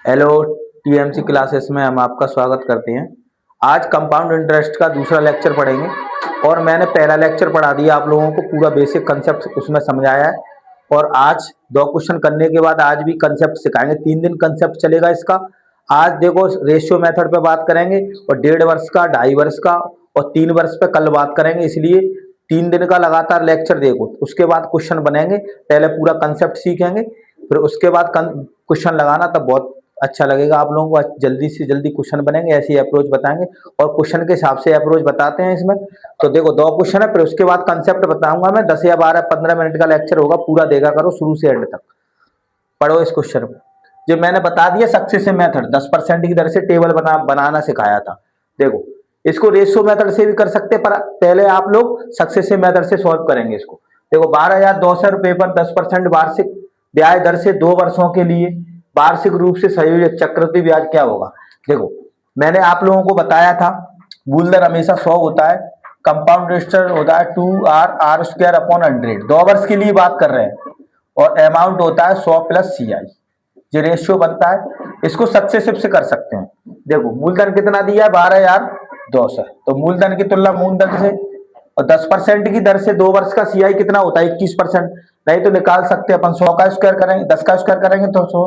Hello, TMC classes में हम आपका स्वागत करते हैं। आज कंपाउंड इंटरेस्ट का दूसरा लेक्चर पढ़ेंगे और मैंने पहला लेक्चर पढ़ा दिया आप लोगों को, पूरा बेसिक कंसेप्ट उसमें समझाया है। और आज 2 क्वेश्चन करने के बाद आज भी कंसेप्ट सिखाएंगे। 3 दिन कंसेप्ट चलेगा इसका। आज देखो रेशियो मेथड पे बात करेंगे और 1.5 वर्ष का, 2.5 वर्ष का और 3 वर्ष पे कल बात करेंगे। इसलिए 3 दिन का लगातार लेक्चर देखो, उसके बाद क्वेश्चन बनेंगे। पहले पूरा कंसेप्ट सीखेंगे, फिर उसके बाद क्वेश्चन लगाना, तब बहुत अच्छा लगेगा आप लोगों को। जल्दी से जल्दी क्वेश्चन बनेंगे, ऐसी अप्रोच बताएंगे और क्वेश्चन के हिसाब से अप्रोच बताते हैं इसमें। तो देखो 2 क्वेश्चन है, फिर उसके बाद कंसेप्ट बताऊंगा मैं। 10 या 12 15 मिनट का लेक्चर होगा, पूरा देखा करो शुरू से एंड तक। पढ़ो इस क्वेश्चन को। जो मैंने बता दिया सक्सेसिव मेथड, 10% की दर से टेबल बनाना सिखाया था। देखो इसको रेशियो मेथड से भी कर सकते, पर पहले आप लोग सक्सेसिव मेथड से सॉल्व करेंगे इसको। देखो 12,200 रुपए पर 10% वार्षिक ब्याज दर से 2 वर्षों के लिए वार्षिक रूप से संयोजित चक्रवृद्धि ब्याज क्या होगा। देखो मैंने आप लोगों को बताया था, मूलधन हमेशा 100 होता है, कंपाउंड इंटरेस्ट होता है 2r/r² 2 वर्ष के लिए बात कर रहे हैं, और अमाउंट होता है 100 + CI। ये रेशियो बनता है। इसको सक्सेसिव से कर सकते हैं। देखो मूलधन कितना दिया है, 12,200, तो मूलधन की तुलना मूलधन से, और 10% की दर से 2 वर्ष का CI कितना होता है, 21%। नहीं तो निकाल सकते हैं अपन, 100 का स्क्वायर करेंगे, 10 का स्क्वायर करेंगे तो 100,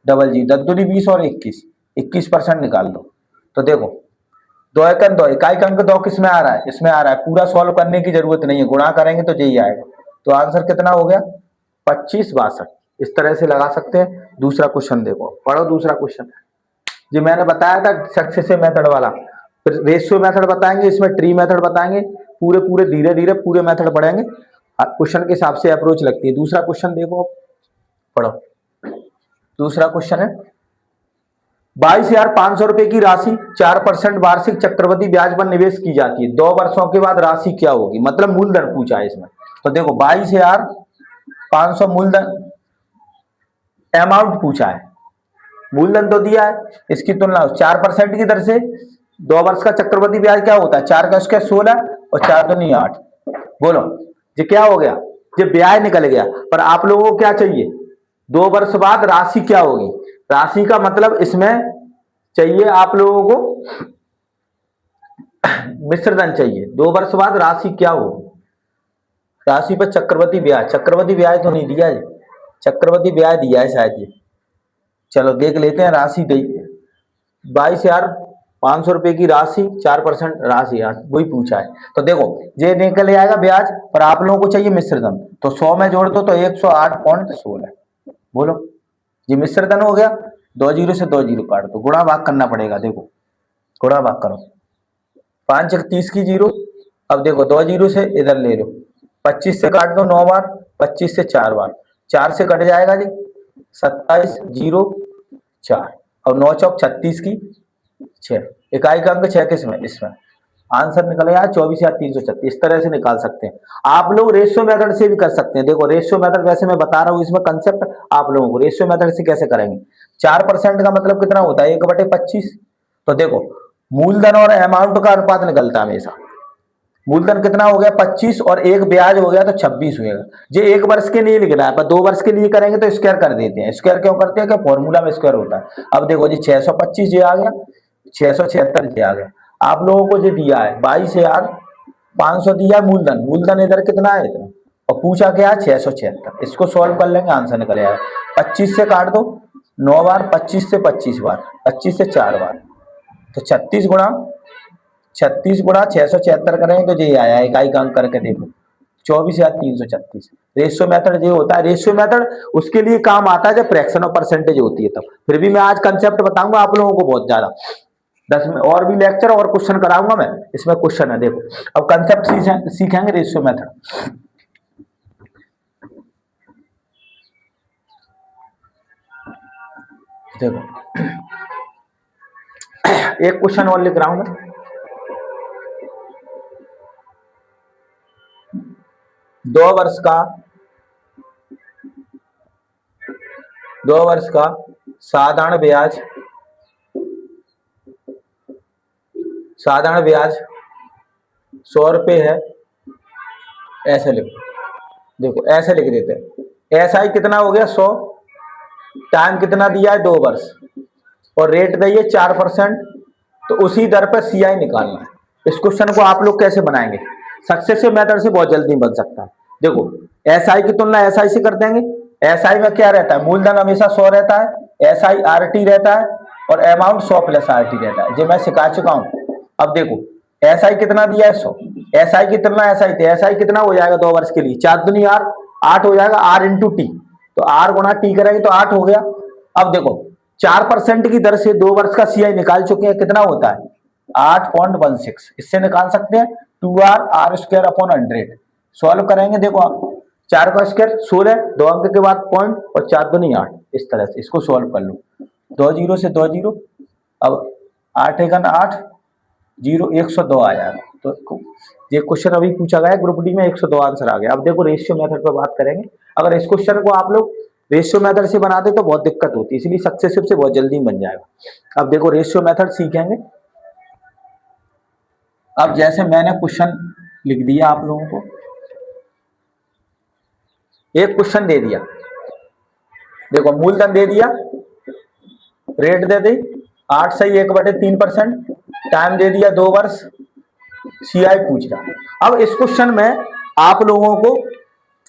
डबल जी, 10 दूनी 20 और 21, 21% निकाल दो। तो देखो 2 इकाई का अंक 2 किस में आ रहा है, इसमें आ रहा है। पूरा सॉल्व करने की जरूरत नहीं है, गुणा करेंगे तो यही आएगा। तो आंसर कितना हो गया, 25/62। इस तरह से लगा सकते हैं। दूसरा क्वेश्चन देखो, पढ़ो दूसरा क्वेश्चन। जो मैंने बताया था सक्सेसिव मेथड वाला, फिर रेशियो मेथड बताएंगे, इसमें ट्री मेथड बताएंगे। पूरे पूरे धीरे धीरे पूरे मेथड पढ़ेंगे, क्वेश्चन के हिसाब से अप्रोच लगती है। दूसरा क्वेश्चन देखो, पढ़ो। दूसरा क्वेश्चन है 22,500 रुपए की राशि 4% वार्षिक चक्रवृद्धि ब्याज पर निवेश की जाती है। 2 वर्षों के बाद राशि क्या होगी, मतलब मूलधन पूछा है इसमें। तो देखो 22,500 मूलधन अमाउंट पूछा है, मूलधन तो दिया है, इसकी तुलना 4% की दर से 2 वर्ष का चक्रवृद्धि ब्याज क्या होता है, 4 का स्क्वायर 16 और 4 तो नहीं 8। बोलो ये क्या हो गया, ये ब्याज निकल गया। पर आप लोगों को क्या चाहिए, 2 वर्ष बाद राशि क्या होगी। राशि का मतलब इसमें चाहिए आप लोगों को मिश्रधन चाहिए। 2 वर्ष बाद राशि क्या होगी, राशि पर चक्रवृद्धि ब्याज, चक्रवृद्धि ब्याज तो नहीं दिया है, चक्रवृद्धि ब्याज दिया है शायद ये। चलो देख लेते हैं, राशि दी 22,500 रुपए की राशि, 4% राशि, वही पूछा है। तो देखो ये निकल आएगा ब्याज, पर आप लोगों को चाहिए मिश्रधन। तो 100 में जोड़ दो तो 108.16। बोलो ये मिश्रधन हो गया। 2 जीरो से 2 जीरो काट दो, गुणा भाग करना पड़ेगा। देखो गुणा भाग करो, 5 एक 30 की जीरो। अब देखो 2 जीरो से इधर ले लो, 25 से काट दो 9 बार, 25 से 4 बार, 4 से कट जाएगा जी 27 जीरो 4, और 9 चौक 36 की 6, इकाई का अंक 6 किसमें, इसमें। आंसर निकल आया 24,336। इस तरह से निकाल सकते हैं। आप लोग रेशियो मेथड से भी कर सकते हैं। देखो रेशियो मेथड वैसे मैं बता रहा हूँ, इसमें कंसेप्ट आप लोगों को रेशियो मेथड से कैसे करेंगे। 4% का मतलब कितना होता है, 1/25। तो देखो मूलधन और अमाउंट का अनुपात निकलता है हमेशा। मूलधन कितना हो गया 25 और एक ब्याज हो गया तो 26 हुएगा। ये 1 वर्ष के लिए लिखना है, पर 2 वर्ष के लिए करेंगे तो स्क्वायर कर देते हैं। स्क्वायर क्यों करते हैं, कि फॉर्मूला में स्क्वायर होता है। अब देखो जी 625 ये आ गया, 676 ये आ गया। आप लोगों को जो दिया है 22,500 दिया मूलधन, मूलधन इधर कितना है इतना, और पूछा क्या है 676। इसको सॉल्व कर लेंगे, आंसर निकल आएगा। 25 से काट दो 9 बार, 25 से 25 बार, 25 से 4 बार, तो 36 गुणा 676 करेंगे तो ये आया, इकाई का अंक करके देखो 24,336। रेशियो मेथड ये होता है। रेशियो मेथड उसके लिए काम आता है जब फ्रैक्शन ऑफ परसेंटेज होती है तब। फिर भी मैं आज कंसेप्ट बताऊंगा आप लोगों को बहुत ज्यादा। 10 में और भी लेक्चर और क्वेश्चन कराऊंगा मैं। इसमें क्वेश्चन है देखो, अब कंसेप्ट सीखेंगे रेशियो मेथड। देखो एक क्वेश्चन और लिख रहा हूं मैं। 2 वर्ष का 2 वर्ष का साधारण ब्याज, साधारण ब्याज 100 रुपये है, ऐसे लिखो। देखो ऐसे लिख देते हैं, ऐसा ही कितना हो गया 100, टाइम कितना दिया है 2 वर्ष, और रेट दी है 4%, तो उसी दर पर सीआई निकालना है। इस क्वेश्चन को आप लोग कैसे बनाएंगे? सक्सेसिव मेथड से बहुत जल्दी बन सकता है। देखो, एसआई की तुलना एसआई से कर देंगे। एसआई में क्या रहता है? मूलधन हमेशा 100 रहता है, एसआई आरटी रहता है, और अमाउंट 100 प्लस आरटी रहता है, जो मैं सिखा चुका हूं। अब देखो, एसआई कितना दिया है? 100। एसआई की तुलना एसआई थे, एसआई कितना हो जाएगा 2 वर्ष के लिए? 4 दूनी आर, 8 हो जाएगा, आर इंटू टी। तो आर गुणा टी करेंगे तो 8 हो गया। अब देखो, 4% की दर से 2 वर्ष का सीआई निकाल चुके हैं, कितना होता है? 8.16। इससे निकाल सकते हैं 2r are square upon 100। Solve करेंगे, देखो 4 का स्क्वायर 16, 2 अंक के बाद पॉइंट, और 4 दूनी 8। इस तरह से इसको सॉल्व कर लो। 2 जीरो से 2 जीरो, अब 8 एकन 8, 0 102 आ जाएगा। तो ये क्वेश्चन अभी पूछा गया है ग्रुप डी में, 102 आंसर आ गया। अब देखो, रेशियो मेथड पर बात करेंगे। अगर इस क्वेश्चन को आप लोग रेशियो मेथड से बनाते तो बहुत दिक्कत होती, इसलिए सक्सेसिव से बहुत जल्दी बन जाएगा। अब देखो, रेशियो मेथड सीखेंगे। अब जैसे मैंने क्वेश्चन लिख दिया आप लोगों को, एक क्वेश्चन दे दिया, देखो मूलधन दे दिया, रेट दे दी 8 सही 1/3%, टाइम दे दिया 2 वर्ष, सीआई पूछ रहा। अब इस क्वेश्चन में आप लोगों को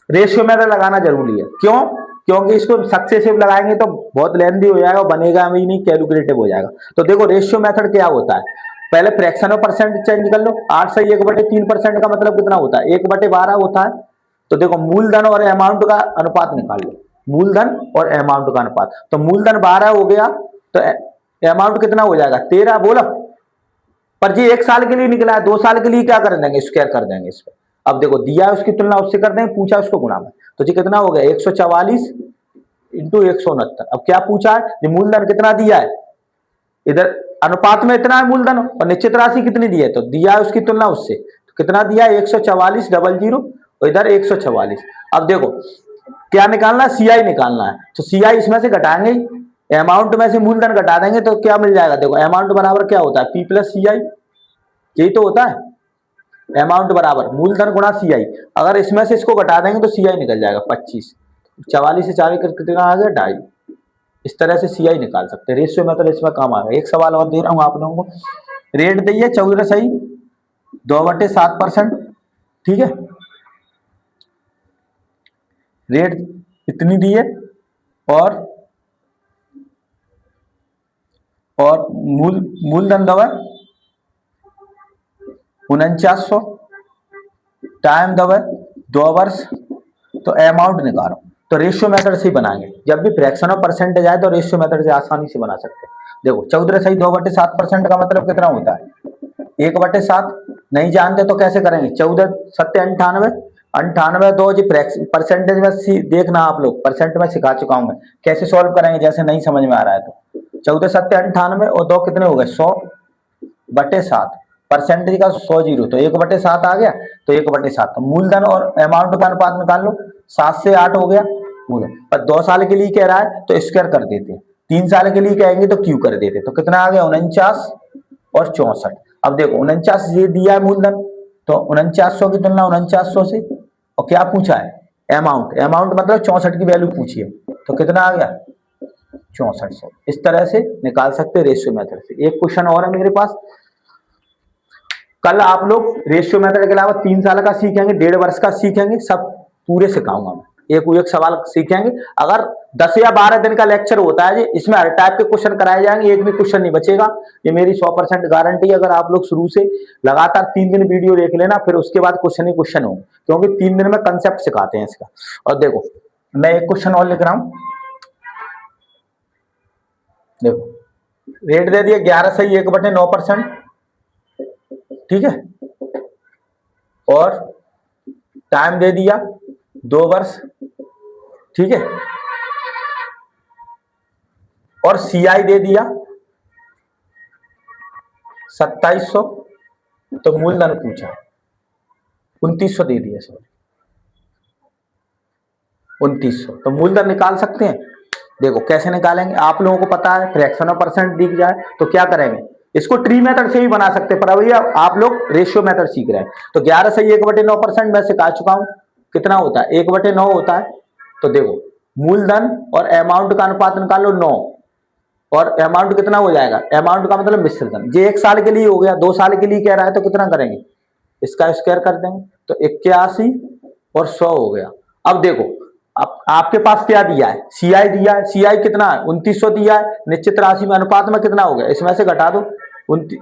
रेशियो मेथड लगाना जरूरी है। क्यों? क्योंकि इसको सक्सेसिव लगाएंगे तो बहुत लेंथी हो जाएगा, बनेगा भी नहीं, कैलकुलेटिव हो जाएगा। तो देखो, रेशियो मेथड क्या होता है? पहले फ्रैक्शन और परसेंट चेंज कर लो। 8 सही 1/3% का मतलब कितना होता है? 1/12 होता है। तो देखो, मूलधन और अमाउंट का अनुपात निकाल लो, मूलधन और अमाउंट का अनुपात। तो मूलधन 12 हो गया, तो अमाउंट कितना हो जाएगा? 13। बोला, पर जी 1 साल के लिए निकला है, 2 साल के लिए क्या कर देंगे? स्क्वायर कर देंगे इस पर। अब देखो, दिया है उसकी तुलना उससे कर देंगे, पूछा उसको गुणा में, तो जी कितना हो गया? 144 इंटू 169। अब क्या पूछा है? ये मूलधन कितना दिया है? इधर अनुपात में इतना है मूलधन, और निश्चित राशि कितनी दी है? तो दिया है उसकी तुलना उससे, तो कितना दिया है? 144 डबल जीरो, और इधर 144। अब देखो, क्या निकालना है? सीआई निकालना है। तो सीआई इसमें से घटाएंगे, अमाउंट में से मूलधन घटा देंगे, तो क्या मिल जाएगा? देखो, अमाउंट बराबर क्या होता है? पी प्लस सीआई, यही तो होता है। अमाउंट बराबर मूलधन गुणा सीआई। अगर इसमें से इसको घटा देंगे तो सीआई निकल जाएगा 25। 44 से 4 कितना आ गया? 2.5। इस तरह से सीआई निकाल सकते हैं। रेशियो मेथड इसमें काम आ गया। एक सवाल और दे रहा हूं आप लोगों को। रेट दी है 14 सही 2/7%, ठीक है। रेट इतनी दी है, और मूलधन दवा 4900, टाइम दवा 2 वर्ष, तो अमाउंट निकालो। तो रेशियो मेथड से ही बनाएंगे। जब भी फ्रैक्शन और परसेंटेज आए तो रेशियो मेथड से आसानी से बना सकते हैं। देखो, 14 सही 2/7% का मतलब कितना होता है? 1/7। नहीं जानते तो कैसे करेंगे? 14 सत्य 98, 98 2 जी परसेंटेज में देखना, आप लोग परसेंट में सिखा चुका हूं मैं, कैसे सॉल्व करेंगे, जैसे नहीं समझ में आ रहा है तो। 14 सत्य 98, और 2 कितने हो गए? 100/7। परसेंटेज का 100 जीरो, तो 1/7 आ गया, तो 1/7। तो मूलधन और अमाउंट का अनुपात निकाल लो। 7 से 8 हो गया मूलधन, पर 2 साल के लिए कह रहा है तो स्क्वायर कर देते, 3 साल के लिए कहेंगे तो क्यू कर देते। तो कितना आ गया? 49 और 64। अब देखो, 49 ये दिया है मूलधन, तो 4900 की तुलना 4900 से, और क्या पूछा है? अमाउंट। अमाउंट मतलब 64 की वैल्यू पूछी है, तो कितना आ गया? 6400। इस तरह से निकाल सकते हैं रेशियो मेथड से। एक क्वेश्चन और है मेरे पास। कल आप लोग रेशियो मेथड के अलावा 3 साल का सीखेंगे, 1.5 वर्ष का सीखेंगे, सब पूरे सिखाऊंगा मैं। एक सवाल सीखेंगे। अगर 10 या 12 दिन का लेक्चर होता है, इसमें हर टाइप के क्वेश्चन कराए जाएंगे, एक भी क्वेश्चन नहीं बचेगा, ये मेरी 100% गारंटी। अगर आप लोग शुरू से लगातार 3 दिन वीडियो देख लेना, फिर उसके बाद क्वेश्चन ही क्वेश्चन होंगे, क्योंकि 3 दिन में कंसेप्ट सिखाते हैं इसका। और देखो, मैं एक क्वेश्चन और लिख रहा हूं। देखो, रेट दे दिया 11 सही 1/9%, ठीक है, और टाइम दे दिया 2 वर्ष, ठीक है, और सीआई दे दिया 2700, तो मूलधन पूछा 2900 दे दिया, सॉरी 2900। तो मूलधन निकाल सकते हैं। देखो कैसे निकालेंगे, आप लोगों को पता है, फ्रैक्शन ऑफ परसेंट दिख जाए तो क्या करेंगे? इसको ट्री मेथड से भी बना सकते हैं, पर अभी आप लोग रेशियो मेथड सीख रहे हैं। तो 11 सही 1/9% मैं सिखा चुका हूं, कितना होता है? 1/9 होता है। तो देखो, मूलधन और अमाउंट का अनुपात निकालो 9, और अमाउंट कितना हो जाएगा, अमाउंट का मतलब मिश्र धन, ये 1 साल के लिए हो गया, 2 साल के लिए कह रहा है तो कितना करेंगे, इसका स्क्वायर कर देंगे, तो 81 और 100 हो गया। अब देखो, अब आपके पास क्या दिया है, सीआई दिया है, सीआई कितना है 2900 दिया है, निश्चित राशि में अनुपात में कितना हो गया, इसमें से घटा दो, 29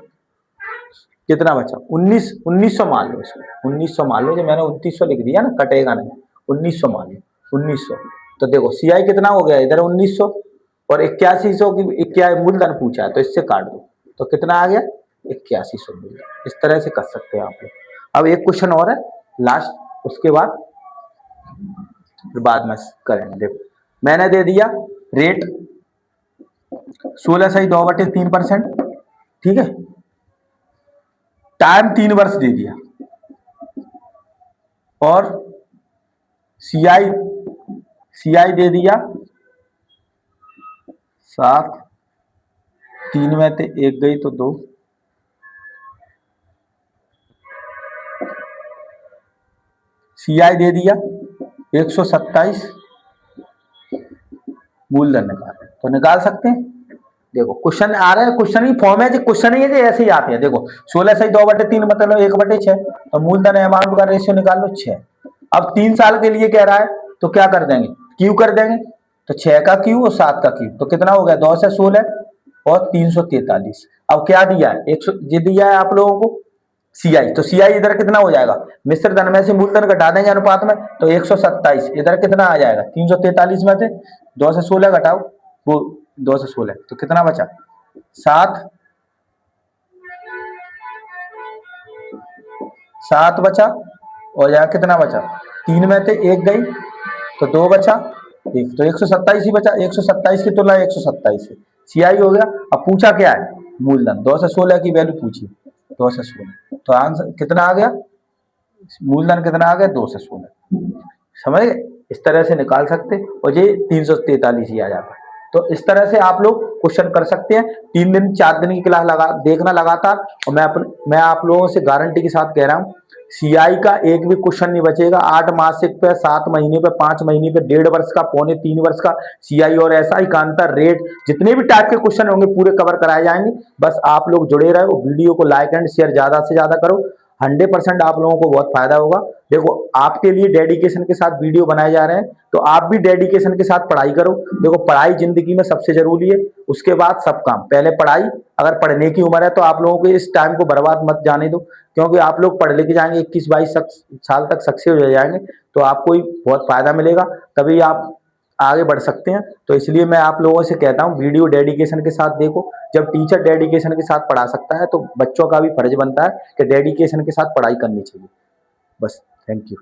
कितना बचा, 1900 मान लो, इसमें 1900 मान लो, जो मैंने 2900 लिख दिया ना, कटेगा नहीं, 1900 मान लो, 1900। तो देखो सीआई कितना हो गया, इधर 1900 और 8100 की क्या मूलधन पूछा है, तो इससे काट दो, तो कितना आ गया 8100 मूलधन। इस तरह से कर सकते हैं आप लोग। अब एक क्वेश्चन और है लास्ट, उसके बाद फिर बाद में करेंगे। देखो मैंने दे दिया रेट 16.2/3%, ठीक है, टाइम 3 वर्ष दे दिया, और सीआई सीआई दे दिया 7, 3 में से 1 गई तो 2, सीआई दे दिया 127, मूलधन निकाल, तो निकाल सकते हैं। देखो क्वेश्चन आ रहा है, क्वेश्चन ही फॉर्म है, क्वेश्चन ही है, ऐसे ही आते हैं। देखो 16/2/3 मतलब 1/6, तो मूलधन अमाउंट का रेशियो निकाल लो 6। अब 3 साल के लिए कह रहा है तो क्या कर देंगे, क्यू कर देंगे, तो 6 का क्यू और 7 का क्यू, तो कितना हो गया 2 से 16 और 343। अब क्या दिया है, 100 ये दिया है आप लोगों को सीआई, तो सीआई इधर कितना हो जाएगा, मिश्र धन में से मूलधन घटा देंगे अनुपात में, तो 127, इधर कितना आ जाएगा 343 में से 2 से 16 घटाओ, वो 2 से 16, तो कितना बचा 7, 7 बचा, और यहाँ कितना बचा 3 में से 1 गई तो 2 बचा, एक तो 127 ही बचा, 127 की तुलना 127 है, सीआई हो गया। अब पूछा क्या है, मूलधन 2 से 16 की वैल्यू पूछी, 2 से 16, तो आंसर कितना आ गया, मूलधन कितना आ गया 2 से 16, समझ गए। इस तरह से निकाल सकते, और ये 343 ही आ जाता है। तो इस तरह से आप लोग क्वेश्चन कर सकते हैं। 3 दिन 4 दिन की क्लास लगा देखना लगातार, और मैं आप लोगों से गारंटी के साथ कह रहा हूँ, सीआई का एक भी क्वेश्चन नहीं बचेगा। 8 मासिक पे, 7 महीने पे, 5 महीने पे, 1.5 वर्ष का, पौने 3 वर्ष का सीआई और एसआई का अंतर, रेट, जितने भी टाइप के क्वेश्चन होंगे पूरे कवर कराए जाएंगे। बस आप लोग जुड़े रहो, वीडियो को लाइक एंड शेयर ज्यादा से ज्यादा करो, 100% आप लोगों को बहुत फायदा होगा। देखो आपके लिए डेडिकेशन के साथ वीडियो बनाए जा रहे हैं, तो आप भी डेडिकेशन के साथ पढ़ाई करो। देखो पढ़ाई जिंदगी में सबसे जरूरी है, उसके बाद सब काम, पहले पढ़ाई। अगर पढ़ने की उम्र है तो आप लोगों को इस टाइम को बर्बाद मत जाने दो, क्योंकि आप लोग पढ़ लेके जाएंगे 21-22 साल तक सक्सेस हो जाएंगे, तो आपको ही बहुत फायदा मिलेगा, तभी आप आगे बढ़ सकते हैं। तो इसलिए मैं आप लोगों से कहता हूँ वीडियो डेडिकेशन के साथ देखो। जब टीचर डेडिकेशन के साथ पढ़ा सकता है तो बच्चों का भी फर्ज बनता है कि डेडिकेशन के साथ पढ़ाई करनी चाहिए। बस, थैंक यू।